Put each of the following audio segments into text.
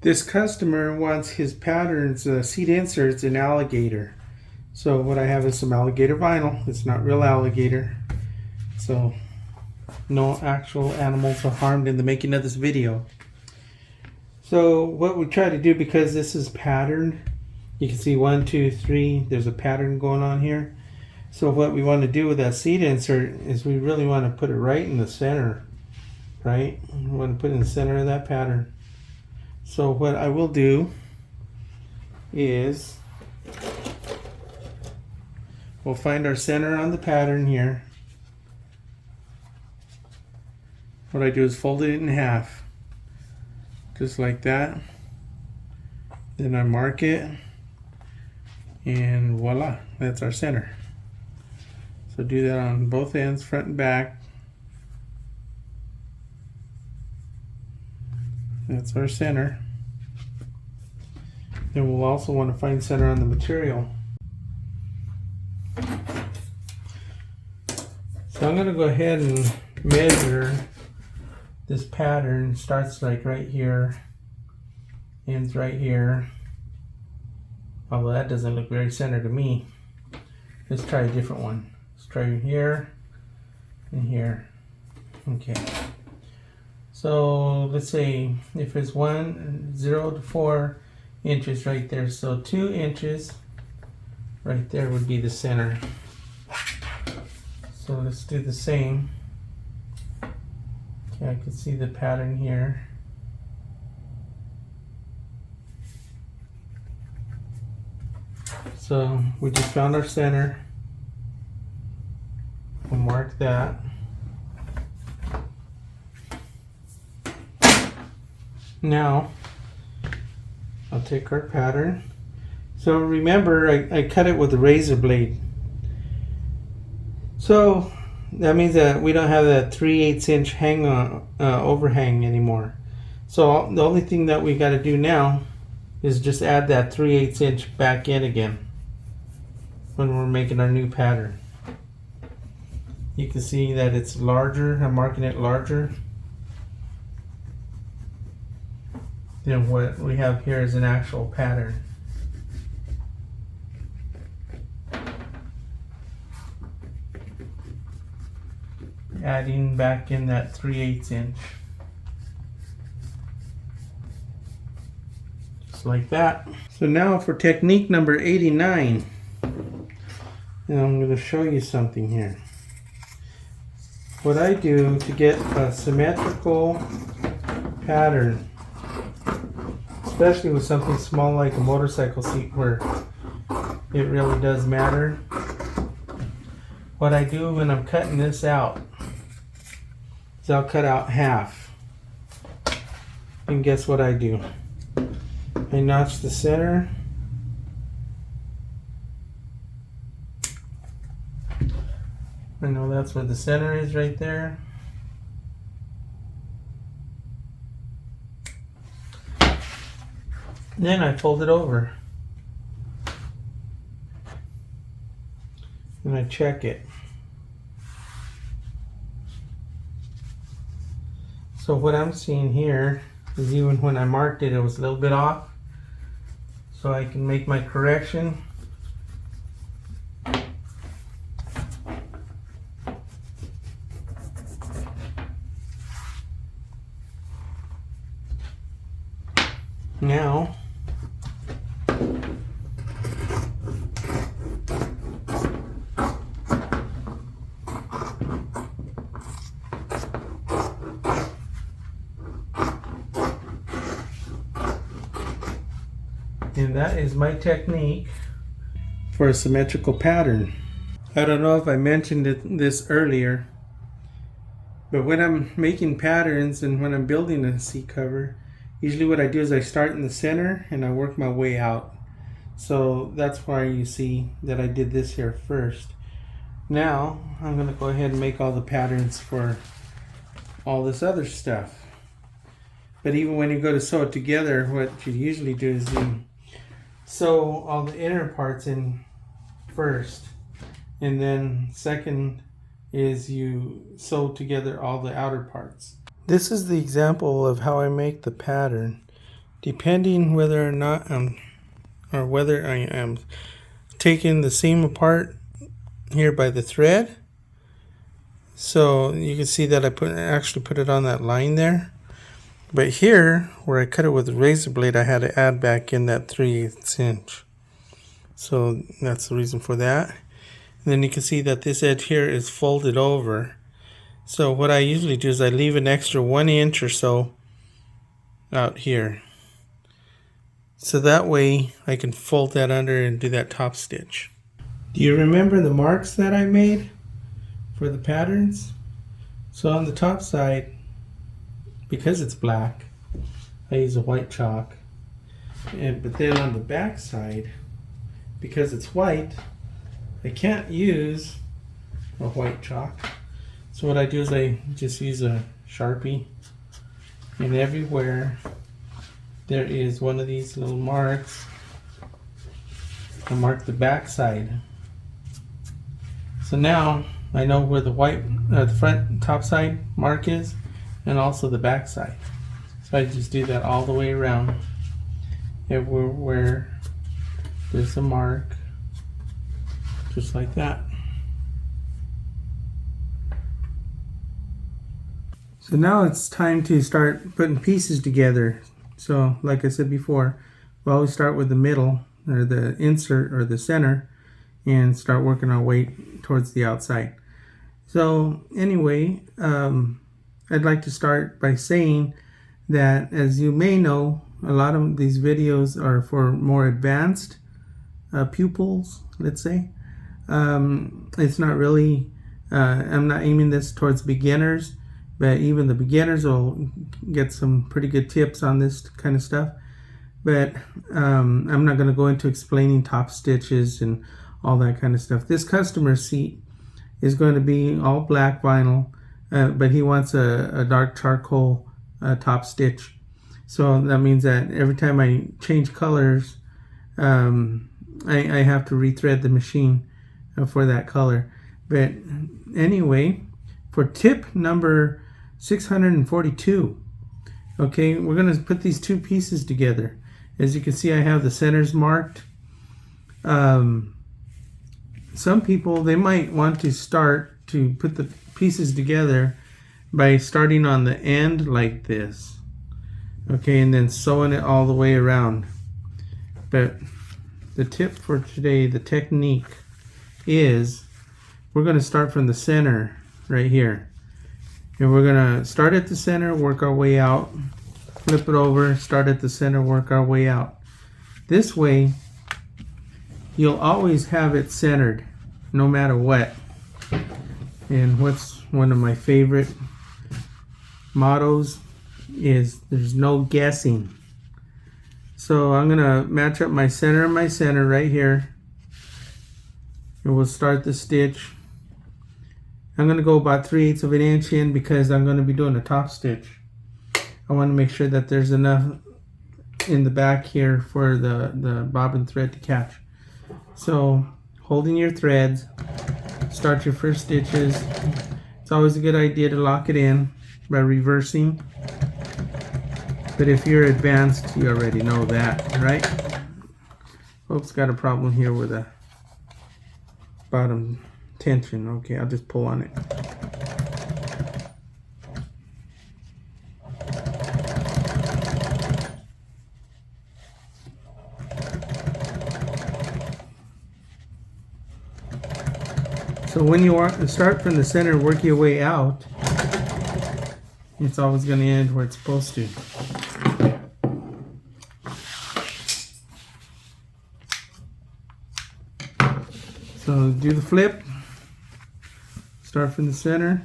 This customer wants his patterns, seat inserts in alligator. So what I have is some alligator vinyl. It's not real alligator. So no actual animals are harmed in the making of this video. So what we try to do, because this is patterned, you can see 1, 2, 3, there's a pattern going on here. So what we want to do with that seat insert is we really want to put it right in the center, right? We want to put it in the center of that pattern. So what I will do is we'll find our center on the pattern here. What I do is fold it in half, just like that. Then I mark it, and voila, that's our center. So do that on both ends, front and back. That's our center. Then we'll also want to find center on the material. So I'm going to go ahead and measure this pattern. Starts like right here, ends right here. Although that doesn't look very centered to me. Let's try a different one. Let's try here and here. Okay. So let's say if it's 0 to 4 inches right there, so 2 inches right there would be the center. So let's do the same. Okay, I can see the pattern here. So we just found our center. We'll mark that. Now I'll take our pattern. So remember, I cut it with a razor blade. So that means that we don't have that 3/8 inch hang on overhang anymore. So the only thing that we got to do now is just add that 3/8 inch back in again when we're making our new pattern. You can see that it's larger. I'm marking it larger than what we have here as an actual pattern. Adding back in that 3/8 inch. Just like that. So now for technique number 89. And I'm going to show you something here. What I do to get a symmetrical pattern, especially with something small like a motorcycle seat where it really does matter. What I do when I'm cutting this out is I'll cut out half. And guess what I do? I notch the center. I know that's where the center is right there. Then I fold it over. And I check it. So what I'm seeing here is even when I marked it, it was a little bit off. So I can make my correction. Now, and that is my technique for a symmetrical pattern. I don't know if I mentioned this earlier, but when I'm making patterns and when I'm building a seat cover, usually what I do is I start in the center and I work my way out. So that's why you see that I did this here first. Now I'm going to go ahead and make all the patterns for all this other stuff. But even when you go to sew it together, what you usually do is you sew all the inner parts in first, and then second is you sew together all the outer parts. This is the example of how I make the pattern. depending whether or not or whether I am taking the seam apart here by the thread. So you can see that I actually put it on that line there. But here, where I cut it with a razor blade, I had to add back in that 3/8 inch. So that's the reason for that. And then you can see that this edge here is folded over. So what I usually do is I leave an extra 1 inch or so out here. So that way I can fold that under and do that top stitch. Do you remember the marks that I made for the patterns? So on the top side, because it's black, I use a white chalk. But then on the back side, because it's white, I can't use a white chalk. So what I do is I just use a Sharpie, and everywhere there is one of these little marks, I mark the back side. So now I know where the white, the front top side mark is, and also the back side. So I just do that all the way around. Everywhere there's a mark, just like that. So now it's time to start putting pieces together. So like I said before, we always start with the middle, or the insert, or the center, and start working our way towards the outside. So anyway, I'd like to start by saying that, as you may know, a lot of these videos are for more advanced pupils, let's say. It's not really, I'm not aiming this towards beginners, but even the beginners will get some pretty good tips on this kind of stuff. But I'm not going to go into explaining top stitches and all that kind of stuff. This customer seat is going to be all black vinyl, but he wants a dark charcoal top stitch. So that means that every time I change colors, I have to rethread the machine for that color. But anyway, for tip number 642, okay, we're going to put these two pieces together. As you can see, I have the centers marked. Some people, they might want to start to put the pieces together by starting on the end like this, okay, and then sewing it all the way around. But the tip for today, the technique, is we're going to start from the center right here. And we're going to start at the center, work our way out, flip it over, start at the center, work our way out. This way, you'll always have it centered, no matter what. And what's one of my favorite mottos is, there's no guessing. So I'm going to match up my center and my center right here. And we'll start the stitch. I'm going to go about 3/8 of an inch in because I'm going to be doing a top stitch. I want to make sure that there's enough in the back here for the bobbin thread to catch. So holding your threads, start your first stitches. It's always a good idea to lock it in by reversing. But if you're advanced, you already know that, right? Oops, got a problem here with the bottom tension. Okay, I'll just pull on it. So when you want to start from the center, work your way out, it's always going to end where it's supposed to. So do the flip, start from the center.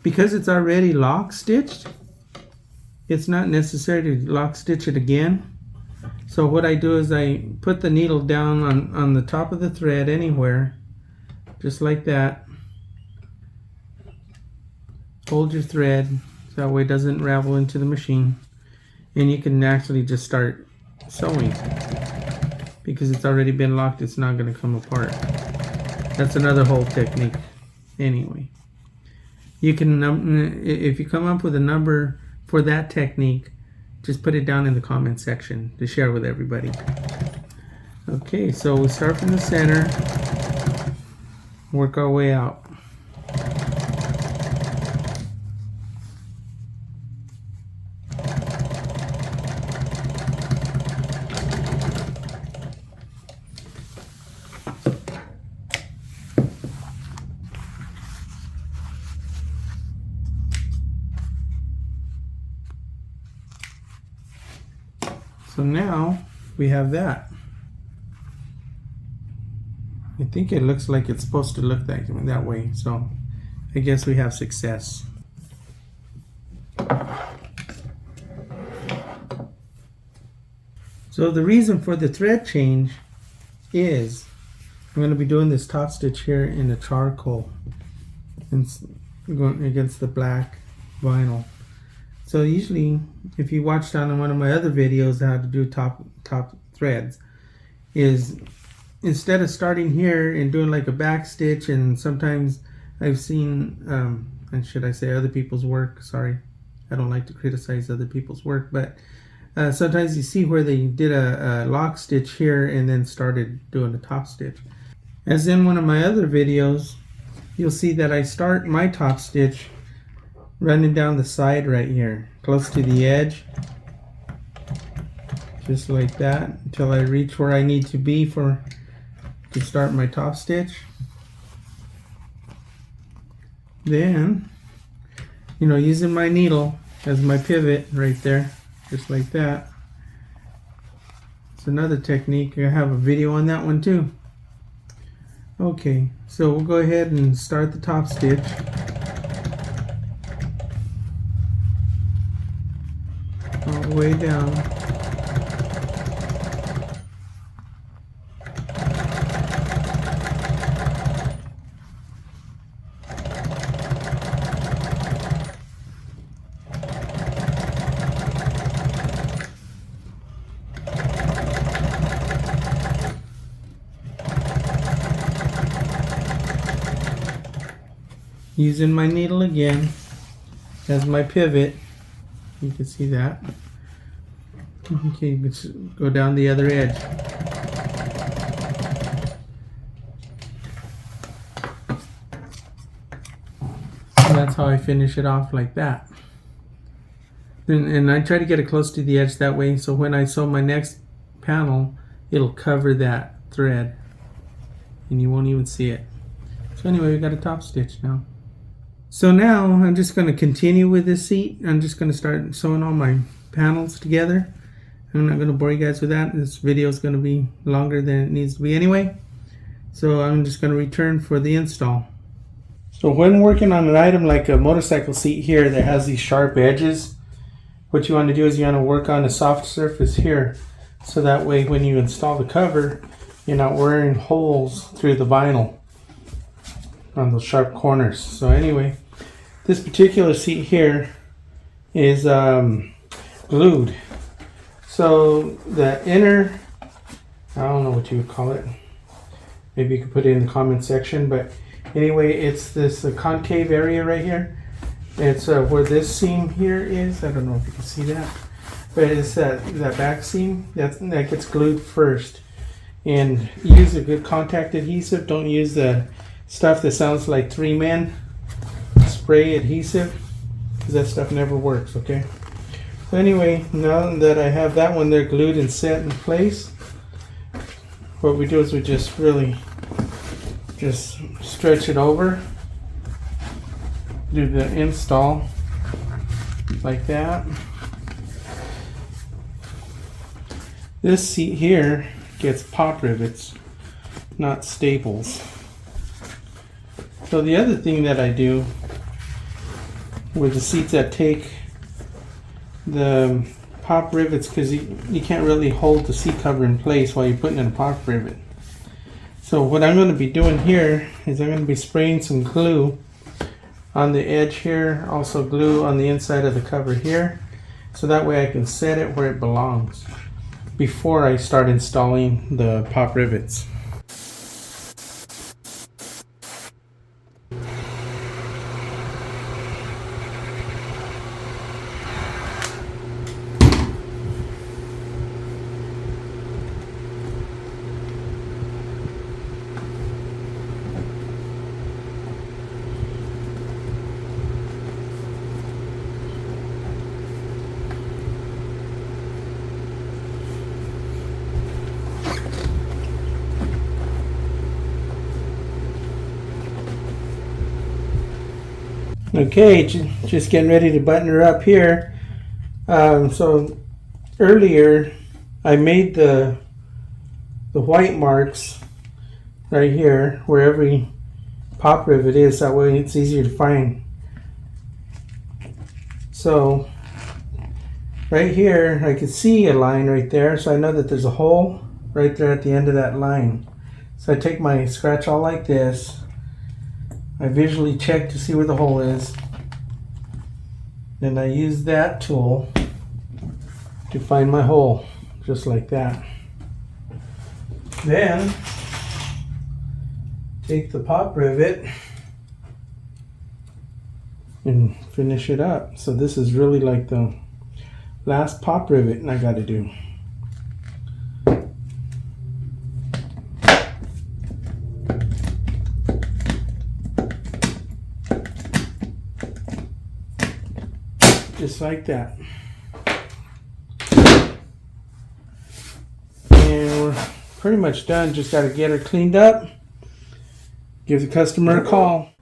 Because it's already lock stitched, it's not necessary to lock stitch it again. So what I do is I put the needle down on the top of the thread anywhere, just like that. Hold your thread so that way it doesn't ravel into the machine, and you can actually just start sewing. Because it's already been locked, it's not going to come apart. That's another whole technique anyway. You can, if you come up with a number for that technique, just put it down in the comment section to share with everybody. Okay, so we start from the center, work our way out. So now we have that. I think it looks like it's supposed to look that way, so I guess we have success. So the reason for the thread change is I'm going to be doing this top stitch here in the charcoal and going against the black vinyl. So usually, if you watched on one of my other videos how to do top threads, is instead of starting here and doing like a back stitch, and sometimes I've seen, and should I say other people's work, sorry, I don't like to criticize other people's work, but sometimes you see where they did a lock stitch here and then started doing a top stitch. As in one of my other videos, you'll see that I start my top stitch running down the side right here, close to the edge, just like that, until I reach where I need to be to start my top stitch. Then, using my needle as my pivot right there, just like that. It's another technique. I have a video on that one too. Okay, so we'll go ahead and start the top stitch. All the way down. Using my needle again as my pivot. You can see that. Okay, let's go down the other edge. And that's how I finish it off, like that. And I try to get it close to the edge that way, so when I sew my next panel, it'll cover that thread and you won't even see it. So anyway, we got a top stitch now. So now I'm just going to continue with this seat. I'm just going to start sewing all my panels together. I'm not going to bore you guys with that. This video is going to be longer than it needs to be anyway. So I'm just going to return for the install. So when working on an item like a motorcycle seat here that has these sharp edges, what you want to do is you want to work on a soft surface here. So that way when you install the cover, you're not wearing holes through the vinyl on those sharp corners. So anyway, this particular seat here is glued. So the inner, I don't know what you would call it. Maybe you could put it in the comment section. But anyway, it's this concave area right here. It's where this seam here is. I don't know if you can see that. But it's that back seam that gets glued first. And use a good contact adhesive. Don't use the stuff that sounds like 3 men spray adhesive, because that stuff never works. Okay, so anyway, now that I have that one there glued and set in place, what we do is we just really just stretch it over, do the install like that. This seat here gets pop rivets, not staples. So the other thing that I do with the seats that take the pop rivets, because you can't really hold the seat cover in place while you're putting in a pop rivet. So what I'm going to be doing here is I'm going to be spraying some glue on the edge here, also glue on the inside of the cover here, so that way I can set it where it belongs before I start installing the pop rivets. Okay, just getting ready to button her up here. So earlier I made the white marks right here where every pop rivet is, that way it's easier to find. So right here I can see a line right there, so I know that there's a hole right there at the end of that line. So I take my scratch awl like this, I visually check to see where the hole is, and I use that tool to find my hole, just like that. Then take the pop rivet and finish it up. So this is really like the last pop rivet I got to do. Just like that. And we're pretty much done. Just got to get her cleaned up, give the customer a call.